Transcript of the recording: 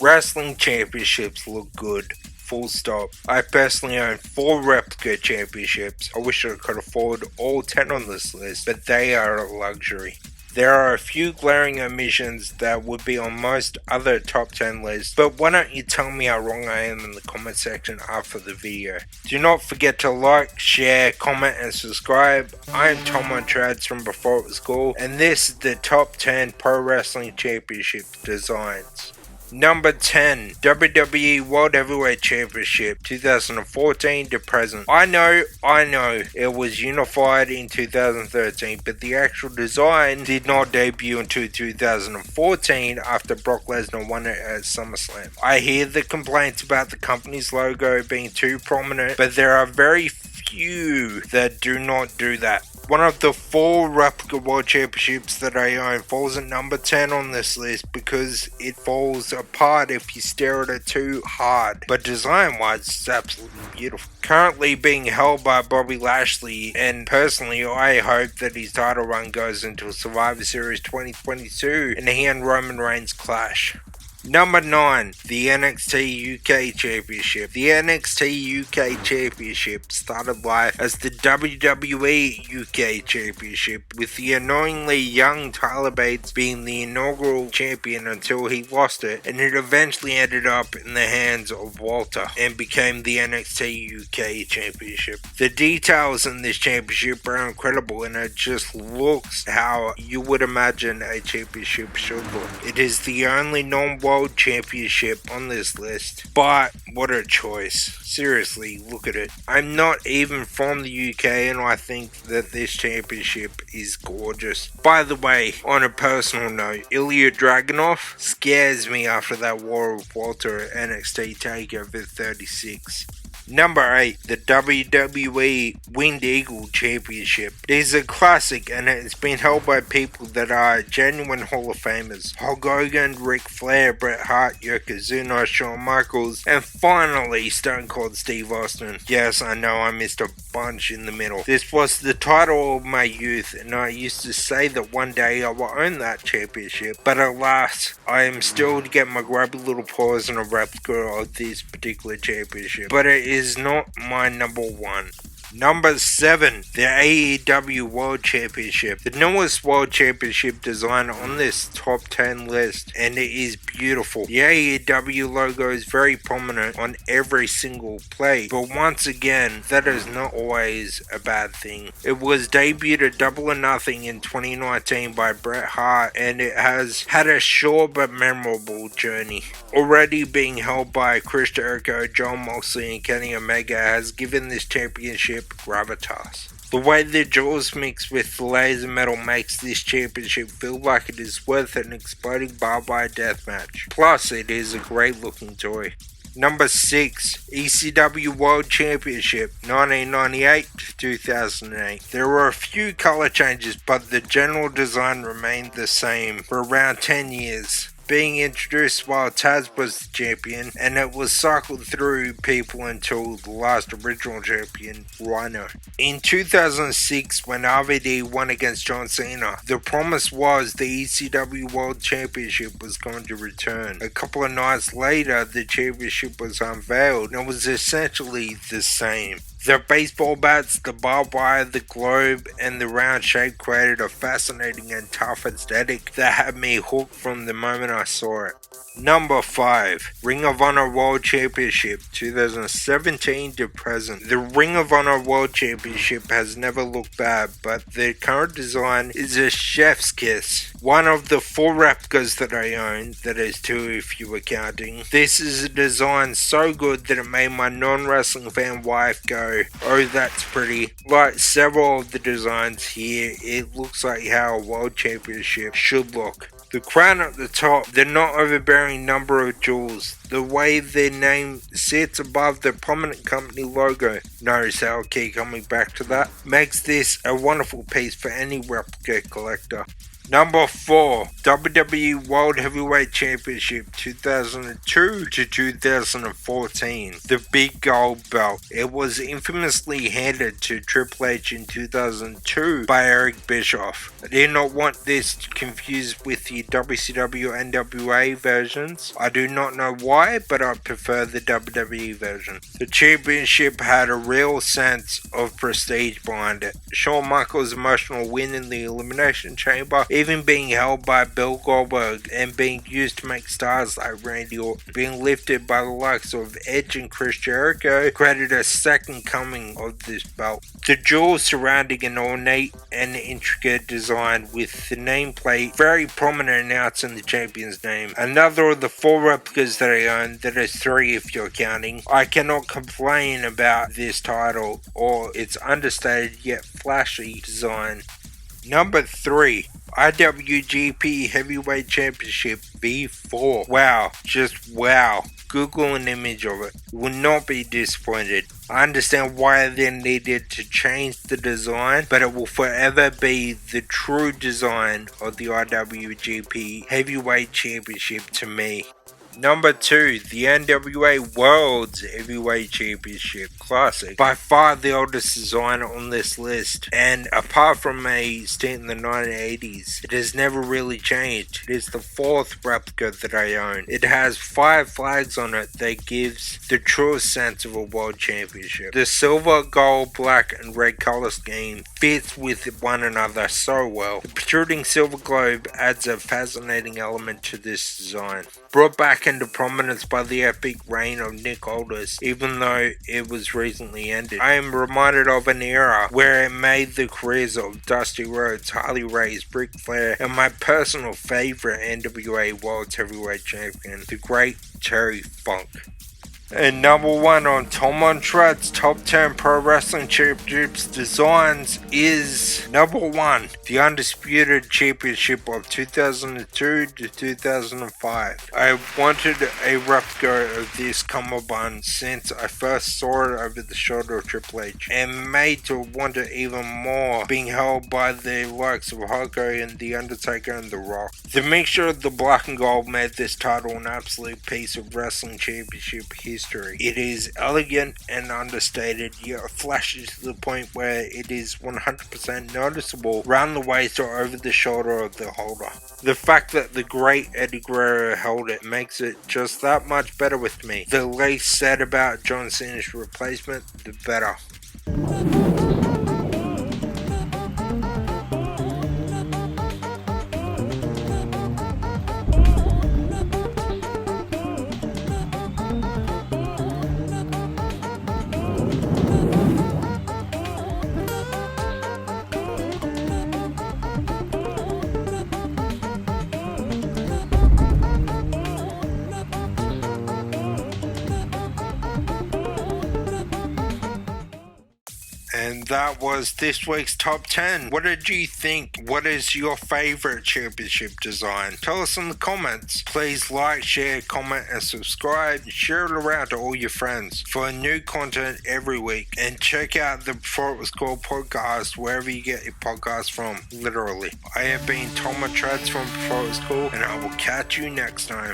Wrestling championships look good. Full stop. I personally own 4 replica championships. I wish I could afford all 10 on this list, but they are a luxury. There are a few glaring omissions that would be on most other top 10 lists, but why don't you tell me how wrong I am in the comment section after the video. Do not forget to like, share, comment and subscribe. I am Tom Montrads from Before It Was Cool, and this is the top 10 Pro Wrestling Championship designs. Number 10, WWE World Heavyweight Championship 2014 to present. I know, it was unified in 2013, but the actual design did not debut until 2014 after Brock Lesnar won it at SummerSlam. I hear the complaints about the company's logo being too prominent, but there are very few that do not do that. One of the 4 replica world championships that I own falls at number 10 on this list because it falls apart if you stare at it too hard. But design wise, it's absolutely beautiful. Currently being held by Bobby Lashley, and personally I hope that his title run goes until Survivor Series 2022 and he and Roman Reigns clash. Number 9, the NXT UK Championship. The NXT UK Championship started life as the WWE UK Championship, with the annoyingly young Tyler Bates being the inaugural champion until he lost it, and it eventually ended up in the hands of Walter and became the NXT UK Championship. The details in this championship are incredible, and it just looks how you would imagine a championship should look. It is the only non-world championship on this list, but what a choice. Seriously, look at it. I'm not even from the UK and I think that this championship is gorgeous. By the way, on a personal note, Ilya Dragunov scares me after that war with Walter at NXT TakeOver 36. Number 8, the WWE Winged Eagle Championship. It is a classic and it's been held by people that are genuine Hall of Famers. Hulk Hogan, Ric Flair, Bret Hart, Yokozuna, Shawn Michaels, and finally Stone Cold Steve Austin. Yes, I know I missed a bunch in the middle. This was the title of my youth and I used to say that one day I will own that championship, but alas, I am still to get my grubby little paws on a replica of this particular championship, but it is not my number 1. Number 7, the AEW World Championship. The newest World Championship design on this top 10 list, and it is beautiful. The AEW logo is very prominent on every single plate, but once again, that is not always a bad thing. It was debuted at Double or Nothing in 2019 by Bret Hart, and it has had a short but memorable journey. Already being held by Chris Jericho, John Moxley, and Kenny Omega has given this championship gravitas. The way the jewels mix with the laser metal makes this championship feel like it is worth an exploding barbed wire deathmatch. Plus, it is a great looking toy. Number 6, ECW World Championship 1998 to 2008. There were a few color changes, but the general design remained the same for around 10 years. Being introduced while Taz was the champion, and it was cycled through people until the last original champion, Rhino. In 2006, when RVD won against John Cena, the promise was the ECW World Championship was going to return. A couple of nights later, the championship was unveiled, and it was essentially the same. The baseball bats, the barbed wire, the globe, and the round shape created a fascinating and tough aesthetic that had me hooked from the moment I saw it. Number 5, Ring of Honor World Championship 2017 to present. The Ring of Honor World Championship has never looked bad, but the current design is a chef's kiss. One of the 4 replicas that I own, that is 2 if you were counting, this is a design so good that it made my non-wrestling fan wife go, "Oh, that's pretty." Like several of the designs here, it looks like how a World Championship should look. The crown at the top, the not overbearing number of jewels, the way their name sits above the prominent company logo, notice how I'll keep coming back to that, makes this a wonderful piece for any replica collector. Number 4, WWE World Heavyweight Championship 2002 to 2014. The Big Gold Belt. It was infamously handed to Triple H in 2002 by Eric Bischoff. I did not want this confused with the WCW NWA versions. I do not know why, but I prefer the WWE version. The championship had a real sense of prestige behind it. Shawn Michaels' emotional win in the Elimination Chamber, even being held by Bill Goldberg and being used to make stars like Randy Orton, being lifted by the likes of Edge and Chris Jericho, created a second coming of this belt. The jewels surrounding an ornate and intricate design with the nameplate very prominent announcing the champion's name. Another of the 4 replicas that I own, that is 3 if you're counting. I cannot complain about this title or its understated yet flashy design. Number 3, IWGP Heavyweight Championship V4. Wow, just wow. Google an image of it. You will not be disappointed. I understand why they needed to change the design, but it will forever be the true design of the IWGP Heavyweight Championship to me. Number 2, the NWA World Heavyweight Championship Classic. By far the oldest design on this list, and apart from a stint in the 1980s, it has never really changed. It is the 4th replica that I own. It has 5 flags on it that gives the truest sense of a world championship. The silver, gold, black, and red color scheme fits with one another so well. The protruding silver globe adds a fascinating element to this design. Brought back into prominence by the epic reign of Nick Aldis, even though it was recently ended. I am reminded of an era where it made the careers of Dusty Rhodes, Harley Race, Ric Flair, and my personal favourite NWA World Heavyweight Champion, the great Terry Funk. And number 1 on Tom Montreat's Top 10 Pro Wrestling Championships designs is number 1, the Undisputed Championship of 2002 to 2005. I wanted a replica of this cummerbund since I first saw it over the shoulder of Triple H, and made to want it even more, being held by the likes of Hulk Hogan, The Undertaker, and The Rock. The mixture of the black and gold made this title an absolute piece of wrestling championship history. It is elegant and understated, yet flashy to the point where it is 100% noticeable round the waist or over the shoulder of the holder. The fact that the great Eddie Guerrero held it makes it just that much better with me. The least said about John Cena's replacement, the better. And that was this week's top 10. What did you think? What is your favorite championship design? Tell us in the comments. Please like, share, comment, and subscribe. Share it around to all your friends for new content every week. And check out the Before It Was Called podcast wherever you get your podcast from. Literally. I have been Tom Montreat from Before It Was Cool, and I will catch you next time.